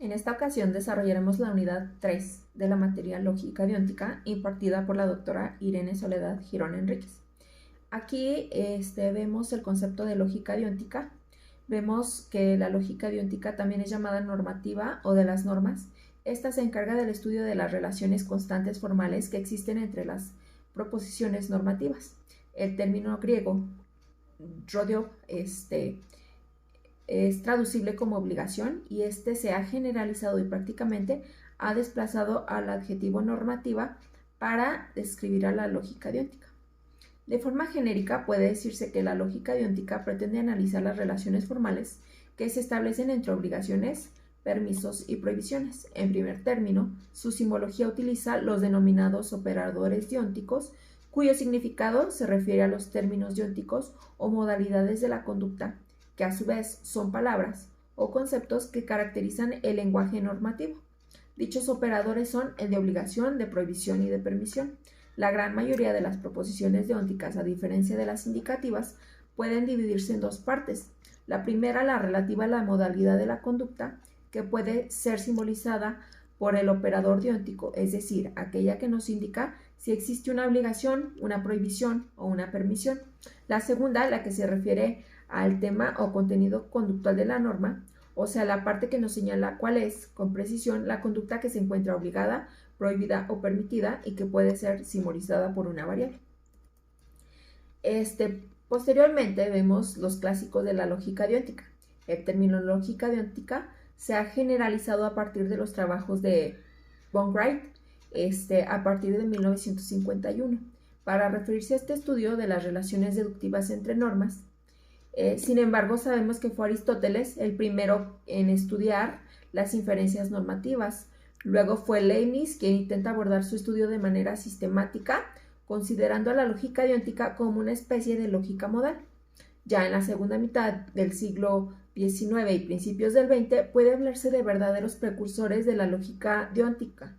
En esta ocasión desarrollaremos la unidad 3 de la materia lógica deóntica impartida por la doctora Irene Soledad Girón Enríquez. Aquí vemos el concepto de lógica deóntica. Vemos que la lógica deóntica también es llamada normativa o de las normas. Esta se encarga del estudio de las relaciones constantes formales que existen entre las proposiciones normativas. El término griego rodeo es traducible como obligación y se ha generalizado y prácticamente ha desplazado al adjetivo normativa para describir a la lógica deóntica. De forma genérica puede decirse que la lógica deóntica pretende analizar las relaciones formales que se establecen entre obligaciones, permisos y prohibiciones. En primer término, su simbología utiliza los denominados operadores deónticos, cuyo significado se refiere a los términos deónticos o modalidades de la conducta, que a su vez son palabras o conceptos que caracterizan el lenguaje normativo. Dichos operadores son el de obligación, de prohibición y de permisión. La gran mayoría de las proposiciones deónticas, a diferencia de las indicativas, pueden dividirse en dos partes. La primera, la relativa a la modalidad de la conducta, que puede ser simbolizada por el operador deóntico, es decir, aquella que nos indica si existe una obligación, una prohibición o una permisión. La segunda, la que se refiere al tema o contenido conductual de la norma, o sea, la parte que nos señala cuál es, con precisión, la conducta que se encuentra obligada, prohibida o permitida y que puede ser simbolizada por una variable. Posteriormente vemos los clásicos de la lógica deóntica. El término lógica deóntica se ha generalizado a partir de los trabajos de von Wright a partir de 1951 para referirse a este estudio de las relaciones deductivas entre normas. Sin embargo, sabemos que fue Aristóteles el primero en estudiar las inferencias normativas. Luego fue Leibniz quien intenta abordar su estudio de manera sistemática, considerando a la lógica deóntica como una especie de lógica modal. Ya en la segunda mitad del siglo XIX y principios del XX puede hablarse de verdaderos precursores de la lógica deóntica,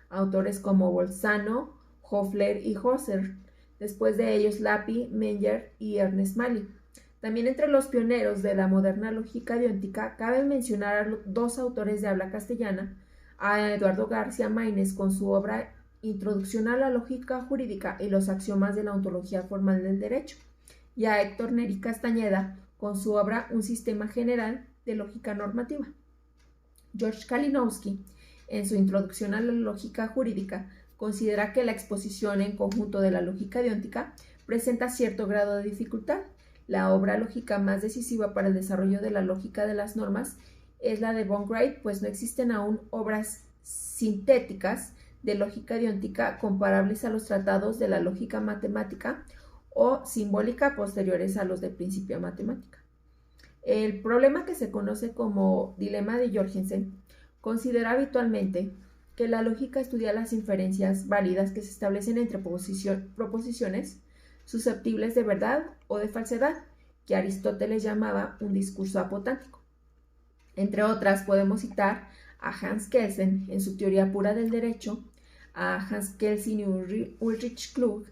autores como Bolzano, Hoffler y Husserl. Después de ellos Lapie, Menger y Ernest Mali. También entre los pioneros de la moderna lógica deóntica cabe mencionar a dos autores de habla castellana, a Eduardo García Maínez con su obra Introducción a la lógica jurídica y los axiomas de la ontología formal del derecho, y a Héctor Neri Castañeda con su obra Un sistema general de lógica normativa. George Kalinowski, en su Introducción a la lógica jurídica, considera que la exposición en conjunto de la lógica deóntica presenta cierto grado de dificultad. La obra lógica más decisiva para el desarrollo de la lógica de las normas es la de von Wright, pues no existen aún obras sintéticas de lógica deóntica comparables a los tratados de la lógica matemática o simbólica posteriores a los de Principia Matemática. El problema que se conoce como dilema de Jorgensen considera habitualmente que la lógica estudia las inferencias válidas que se establecen entre proposiciones susceptibles de verdad o de falsedad, que Aristóteles llamaba un discurso apotántico. Entre otras, podemos citar a Hans Kelsen en su Teoría pura del derecho, a Hans Kelsen y Ulrich Klug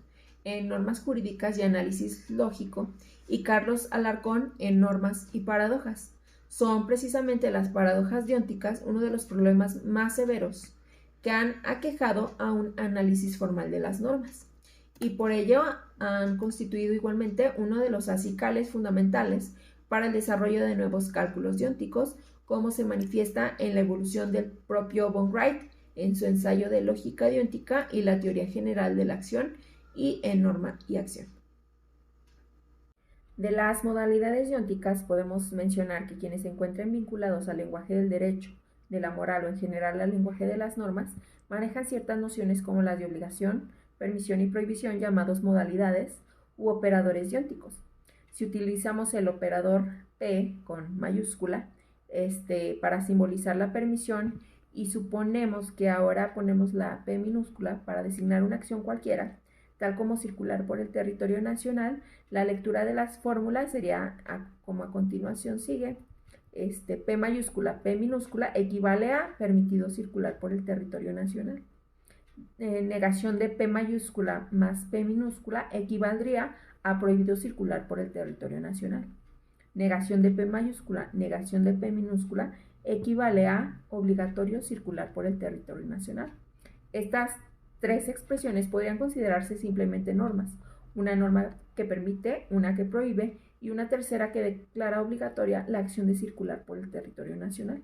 en Normas jurídicas y análisis lógico, y Carlos Alarcón en Normas y paradojas. Son precisamente las paradojas deónticas uno de los problemas más severos que han aquejado a un análisis formal de las normas, y por ello han constituido igualmente uno de los acicales fundamentales para el desarrollo de nuevos cálculos deónticos, como se manifiesta en la evolución del propio von Wright en su ensayo de lógica deóntica y la teoría general de la acción y en Norma y Acción. De las modalidades deónticas podemos mencionar que quienes se encuentren vinculados al lenguaje del derecho, de la moral o en general al lenguaje de las normas, manejan ciertas nociones como las de obligación, permisión y prohibición, llamados modalidades u operadores deónticos. Si utilizamos el operador P con mayúscula para simbolizar la permisión y suponemos que ahora ponemos la P minúscula para designar una acción cualquiera, tal como circular por el territorio nacional, la lectura de las fórmulas sería como a continuación sigue. P mayúscula, P minúscula equivale a permitido circular por el territorio nacional. Negación de P mayúscula más P minúscula equivaldría a prohibido circular por el territorio nacional. Negación de P mayúscula, negación de P minúscula equivale a obligatorio circular por el territorio nacional. Estas tres expresiones podrían considerarse simplemente normas. Una norma que permite, una que prohíbe y una tercera que declara obligatoria la acción de circular por el territorio nacional.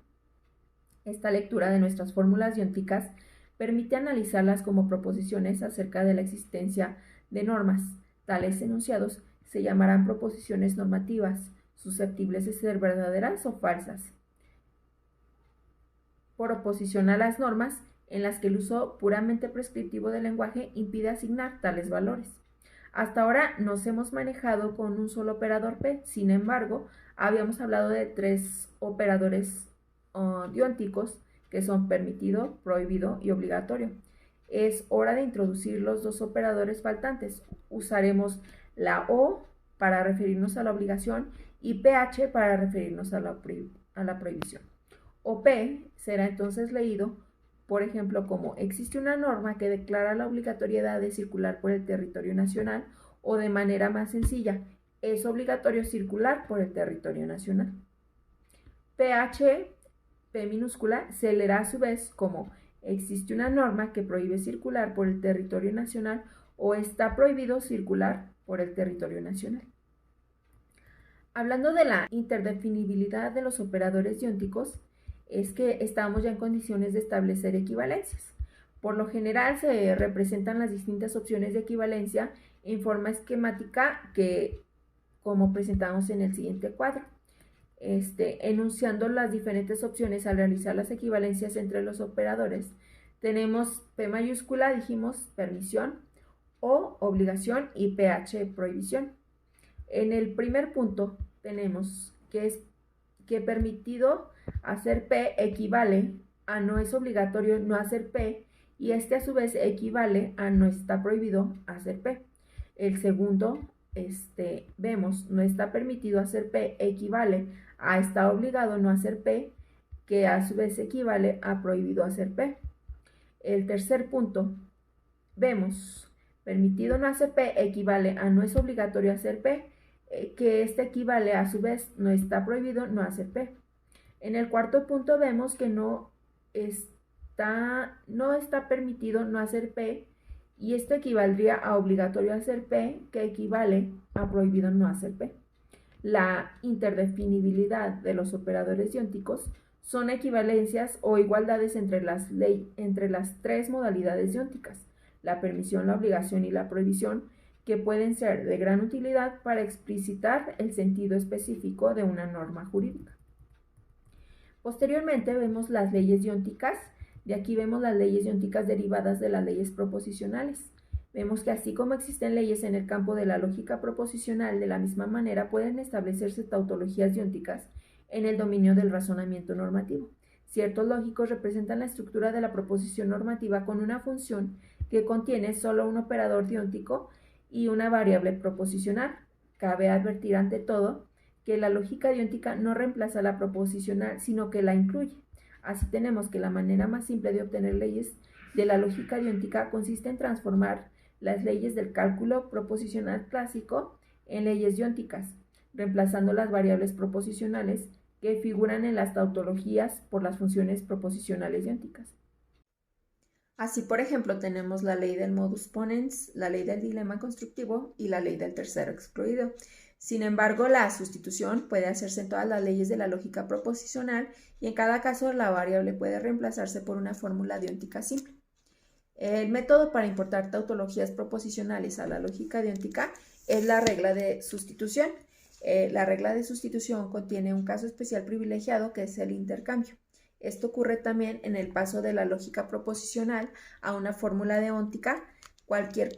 Esta lectura de nuestras fórmulas diónticas permite analizarlas como proposiciones acerca de la existencia de normas. Tales enunciados se llamarán proposiciones normativas, susceptibles de ser verdaderas o falsas, por oposición a las normas en las que el uso puramente prescriptivo del lenguaje impide asignar tales valores. Hasta ahora nos hemos manejado con un solo operador P, sin embargo, habíamos hablado de tres operadores diónticos que son permitido, prohibido y obligatorio. Es hora de introducir los dos operadores faltantes. Usaremos la O para referirnos a la obligación y PH para referirnos a la prohibición. OP será entonces leído, por ejemplo, como existe una norma que declara la obligatoriedad de circular por el territorio nacional, o de manera más sencilla, es obligatorio circular por el territorio nacional. PH, P minúscula, se leerá a su vez como existe una norma que prohíbe circular por el territorio nacional o está prohibido circular por el territorio nacional. Hablando de la interdefinibilidad de los operadores diónticos, es que estamos ya en condiciones de establecer equivalencias. Por lo general se representan las distintas opciones de equivalencia en forma esquemática que, como presentamos en el siguiente cuadro, enunciando las diferentes opciones al realizar las equivalencias entre los operadores. Tenemos P mayúscula, dijimos, permisión, O, obligación y PH, prohibición. En el primer punto tenemos que permitido hacer P equivale a no es obligatorio no hacer P, y a su vez equivale a no está prohibido hacer P. El segundo, vemos no está permitido hacer P equivale a está obligado no hacer P, que a su vez equivale a prohibido hacer P. El tercer punto, vemos permitido no hacer P equivale a no es obligatorio hacer P, que equivale a su vez no está prohibido no hacer P. En el cuarto punto vemos que no está permitido no hacer P, y esto equivaldría a obligatorio hacer P, que equivale a prohibido no hacer P. La interdefinibilidad de los operadores diónticos son equivalencias o igualdades entre las tres modalidades diónticas, la permisión, la obligación y la prohibición, que pueden ser de gran utilidad para explicitar el sentido específico de una norma jurídica. Posteriormente vemos las leyes diónticas. De aquí vemos las leyes diónticas derivadas de las leyes proposicionales. Vemos que así como existen leyes en el campo de la lógica proposicional, de la misma manera pueden establecerse tautologías diónticas en el dominio del razonamiento normativo. Ciertos lógicos representan la estructura de la proposición normativa con una función que contiene solo un operador dióntico y una variable proposicional. Cabe advertir ante todo que la lógica dióntica no reemplaza la proposicional, sino que la incluye. Así tenemos que la manera más simple de obtener leyes de la lógica dióntica consiste en transformar las leyes del cálculo proposicional clásico en leyes diónticas, reemplazando las variables proposicionales que figuran en las tautologías por las funciones proposicionales diónticas. Así, por ejemplo, tenemos la ley del modus ponens, la ley del dilema constructivo y la ley del tercero excluido. Sin embargo, la sustitución puede hacerse en todas las leyes de la lógica proposicional y en cada caso la variable puede reemplazarse por una fórmula dióntica simple. El método para importar tautologías proposicionales a la lógica dióntica es la regla de sustitución. La regla de sustitución contiene un caso especial privilegiado que es el intercambio. Esto ocurre también en el paso de la lógica proposicional a una fórmula deóntica. Cualquier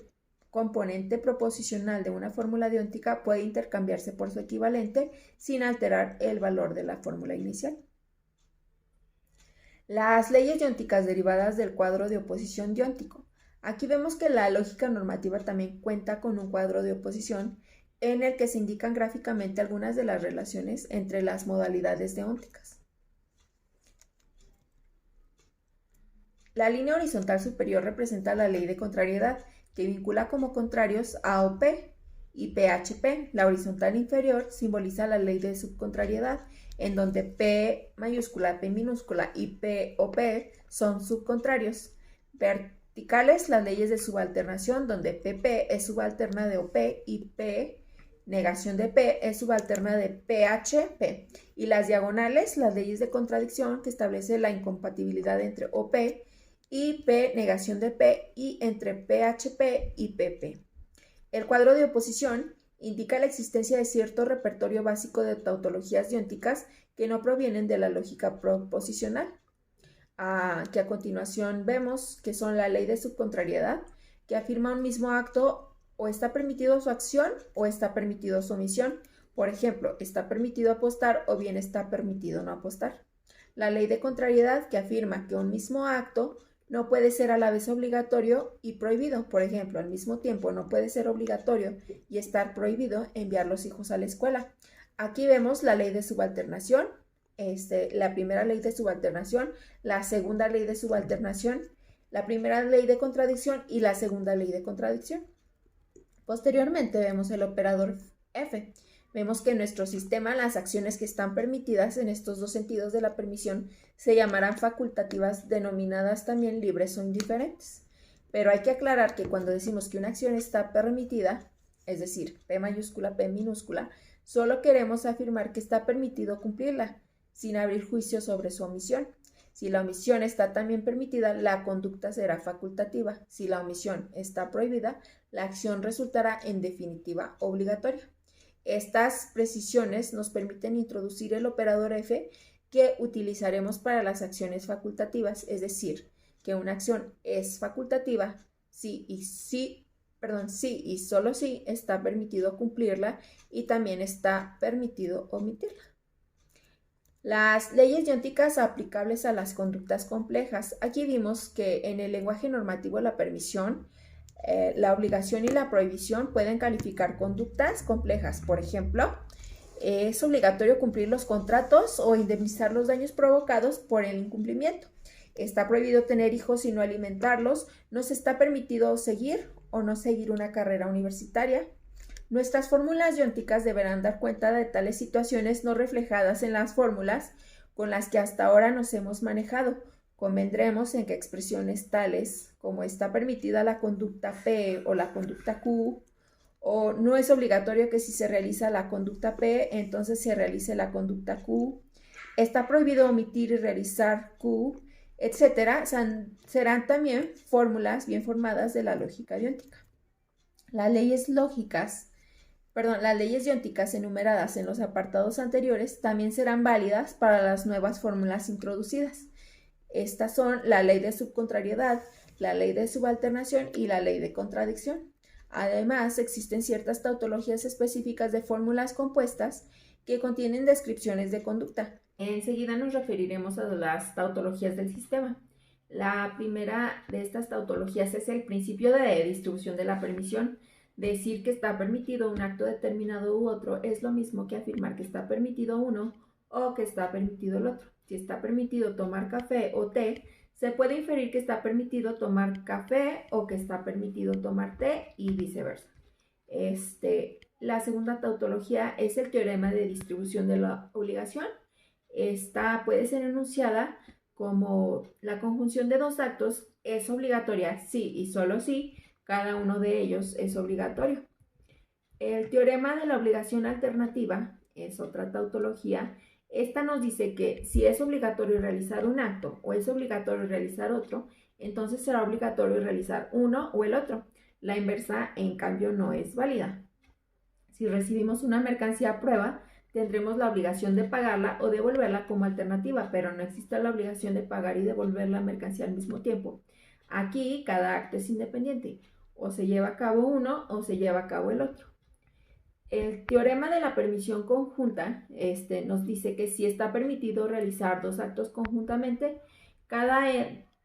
componente proposicional de una fórmula deóntica puede intercambiarse por su equivalente sin alterar el valor de la fórmula inicial. Las leyes deónticas derivadas del cuadro de oposición deóntico. Aquí vemos que la lógica normativa también cuenta con un cuadro de oposición en el que se indican gráficamente algunas de las relaciones entre las modalidades deónticas. La línea horizontal superior representa la ley de contrariedad, que vincula como contrarios A o P, y PHP. La horizontal inferior simboliza la ley de subcontrariedad, en donde P mayúscula, P minúscula y P o P son subcontrarios. Verticales, las leyes de subalternación, donde PP es subalterna de OP y P negación de P es subalterna de PHP. Y las diagonales, las leyes de contradicción, que establece la incompatibilidad entre OP y P negación de P y entre PHP y PP. El cuadro de oposición indica la existencia de cierto repertorio básico de tautologías diónticas que no provienen de la lógica proposicional, que a continuación vemos que son la ley de subcontrariedad, que afirma un mismo acto o está permitido su acción o está permitido su omisión. Por ejemplo, está permitido apostar o bien está permitido no apostar. La ley de contrariedad, que afirma que un mismo acto no puede ser a la vez obligatorio y prohibido. Por ejemplo, al mismo tiempo no puede ser obligatorio y estar prohibido enviar los hijos a la escuela. Aquí vemos la ley de subalternación, la primera ley de subalternación, la segunda ley de subalternación, la primera ley de contradicción y la segunda ley de contradicción. Posteriormente vemos el operador F. Vemos que en nuestro sistema las acciones que están permitidas en estos dos sentidos de la permisión se llamarán facultativas, denominadas también libres o indiferentes. Pero hay que aclarar que cuando decimos que una acción está permitida, es decir, P mayúscula, P minúscula, solo queremos afirmar que está permitido cumplirla, sin abrir juicio sobre su omisión. Si la omisión está también permitida, la conducta será facultativa. Si la omisión está prohibida, la acción resultará en definitiva obligatoria. Estas precisiones nos permiten introducir el operador F que utilizaremos para las acciones facultativas, es decir, que una acción es facultativa si y solo si está permitido cumplirla y también está permitido omitirla. Las leyes diónticas aplicables a las conductas complejas. Aquí vimos que en el lenguaje normativo la permisión, la obligación y la prohibición pueden calificar conductas complejas. Por ejemplo, es obligatorio cumplir los contratos o indemnizar los daños provocados por el incumplimiento. Está prohibido tener hijos y no alimentarlos. Nos está permitido seguir o no seguir una carrera universitaria. Nuestras fórmulas diónticas deberán dar cuenta de tales situaciones no reflejadas en las fórmulas con las que hasta ahora nos hemos manejado. Convendremos en que expresiones tales como está permitida la conducta P o la conducta Q, o no es obligatorio que si se realiza la conducta P, entonces se realice la conducta Q, está prohibido omitir y realizar Q, etcétera, serán también fórmulas bien formadas de la lógica dióntica. Las leyes diónticas enumeradas en los apartados anteriores también serán válidas para las nuevas fórmulas introducidas. Estas son la ley de subcontrariedad, la ley de subalternación y la ley de contradicción. Además, existen ciertas tautologías específicas de fórmulas compuestas que contienen descripciones de conducta. Enseguida nos referiremos a las tautologías del sistema. La primera de estas tautologías es el principio de distribución de la permisión. Decir que está permitido un acto determinado u otro es lo mismo que afirmar que está permitido uno o que está permitido el otro. Si está permitido tomar café o té, se puede inferir que está permitido tomar café o que está permitido tomar té y viceversa. La segunda tautología es el teorema de distribución de la obligación. Esta puede ser enunciada como la conjunción de dos actos es obligatoria si y solo si cada uno de ellos es obligatorio. El teorema de la obligación alternativa es otra tautología. Esta nos dice que si es obligatorio realizar un acto o es obligatorio realizar otro, entonces será obligatorio realizar uno o el otro. La inversa, en cambio, no es válida. Si recibimos una mercancía a prueba, tendremos la obligación de pagarla o devolverla como alternativa, pero no existe la obligación de pagar y devolver la mercancía al mismo tiempo. Aquí cada acto es independiente, o se lleva a cabo uno o se lleva a cabo el otro. El teorema de la permisión conjunta nos dice que si está permitido realizar dos actos conjuntamente, cada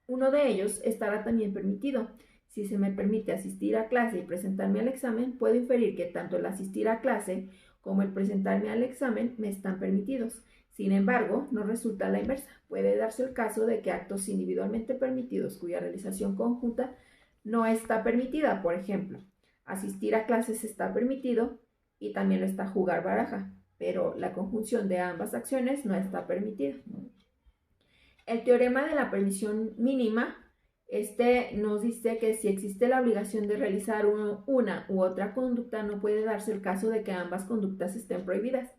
uno de ellos estará también permitido. Si se me permite asistir a clase y presentarme al examen, puedo inferir que tanto el asistir a clase como el presentarme al examen me están permitidos. Sin embargo, no resulta la inversa. Puede darse el caso de que actos individualmente permitidos cuya realización conjunta no está permitida. Por ejemplo, Asistir a clases está permitido y también lo está jugar baraja, pero la conjunción de ambas acciones no está permitida. El teorema de la permisión mínima, nos dice que si existe la obligación de realizar una u otra conducta, no puede darse el caso de que ambas conductas estén prohibidas.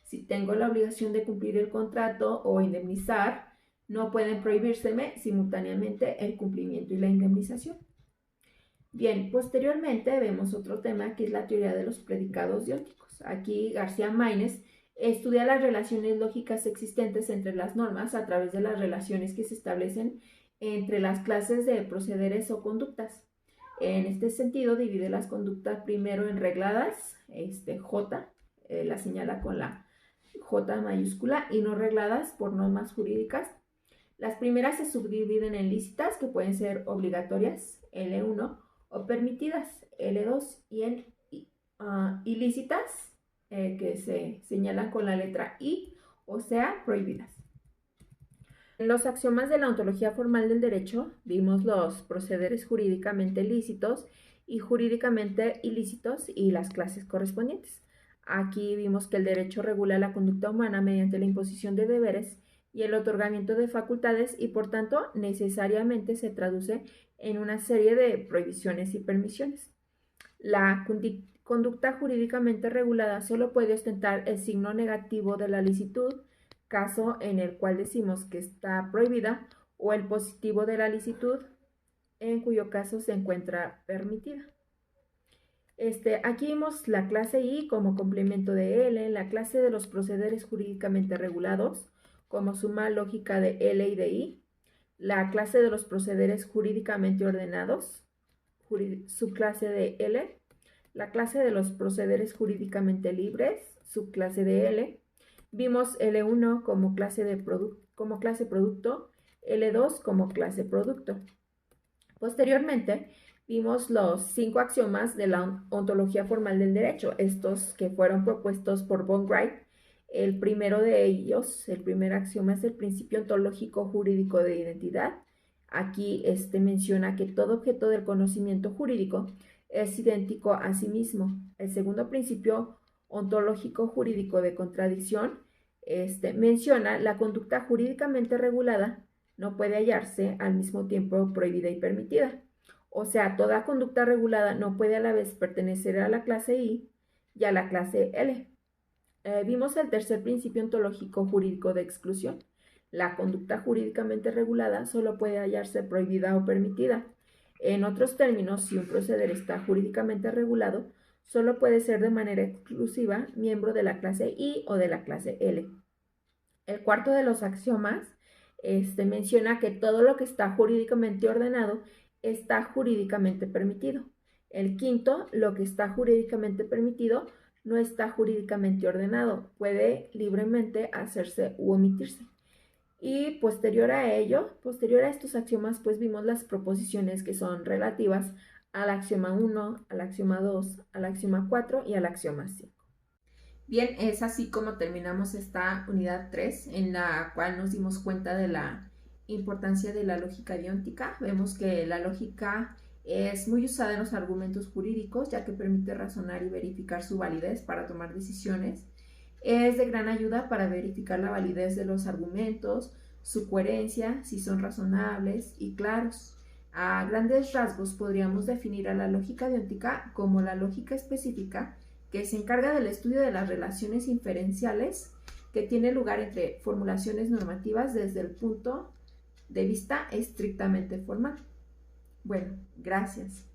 Si tengo la obligación de cumplir el contrato o indemnizar, no pueden prohibírseme simultáneamente el cumplimiento y la indemnización. Bien, posteriormente vemos otro tema que es la teoría de los predicados diónticos. Aquí García Maínez estudia las relaciones lógicas existentes entre las normas a través de las relaciones que se establecen entre las clases de procederes o conductas. En este sentido, divide las conductas primero en regladas, J, la señala con la J mayúscula, y no regladas por normas jurídicas. Las primeras se subdividen en lícitas, que pueden ser obligatorias, L1, o permitidas, L2, y en ilícitas, que se señalan con la letra I, o sea, prohibidas. En los axiomas de la ontología formal del derecho vimos los procederes jurídicamente lícitos y jurídicamente ilícitos y las clases correspondientes. Aquí vimos que el derecho regula la conducta humana mediante la imposición de deberes y el otorgamiento de facultades y por tanto necesariamente se traduce en una serie de prohibiciones y permisiones. La conducta jurídicamente regulada solo puede ostentar el signo negativo de la licitud, caso en el cual decimos que está prohibida, o el positivo de la licitud, en cuyo caso se encuentra permitida. Aquí vimos la clase I como complemento de L, la clase de los procederes jurídicamente regulados como suma lógica de L y de I, la clase de los procederes jurídicamente ordenados, subclase de L, la clase de los procederes jurídicamente libres, subclase de L. Vimos L1 como clase producto, L2 como clase producto. Posteriormente, vimos los 5 axiomas de la ontología formal del derecho, estos que fueron propuestos por von Wright. El primero de ellos, el primer axioma, es el principio ontológico jurídico de identidad. Aquí menciona que todo objeto del conocimiento jurídico es idéntico a sí mismo. El segundo principio ontológico jurídico de contradicción menciona la conducta jurídicamente regulada no puede hallarse al mismo tiempo prohibida y permitida. O sea, toda conducta regulada no puede a la vez pertenecer a la clase I y a la clase L. Vimos el tercer principio ontológico jurídico de exclusión. La conducta jurídicamente regulada solo puede hallarse prohibida o permitida. En otros términos, si un proceder está jurídicamente regulado, solo puede ser de manera exclusiva miembro de la clase I o de la clase L. El cuarto de los axiomas menciona que todo lo que está jurídicamente ordenado está jurídicamente permitido. El quinto, lo que está jurídicamente permitido no está jurídicamente ordenado, puede libremente hacerse u omitirse. Y posterior a estos axiomas, pues vimos las proposiciones que son relativas al axioma 1, al axioma 2, al axioma 4 y al axioma 5. Bien, es así como terminamos esta unidad 3, en la cual nos dimos cuenta de la importancia de la lógica dióntica. Vemos que la lógica es muy usada en los argumentos jurídicos, ya que permite razonar y verificar su validez para tomar decisiones. Es de gran ayuda para verificar la validez de los argumentos, su coherencia, si son razonables y claros. A grandes rasgos podríamos definir a la lógica dióntica como la lógica específica que se encarga del estudio de las relaciones inferenciales que tiene lugar entre formulaciones normativas desde el punto de vista estrictamente formal. Bueno, gracias.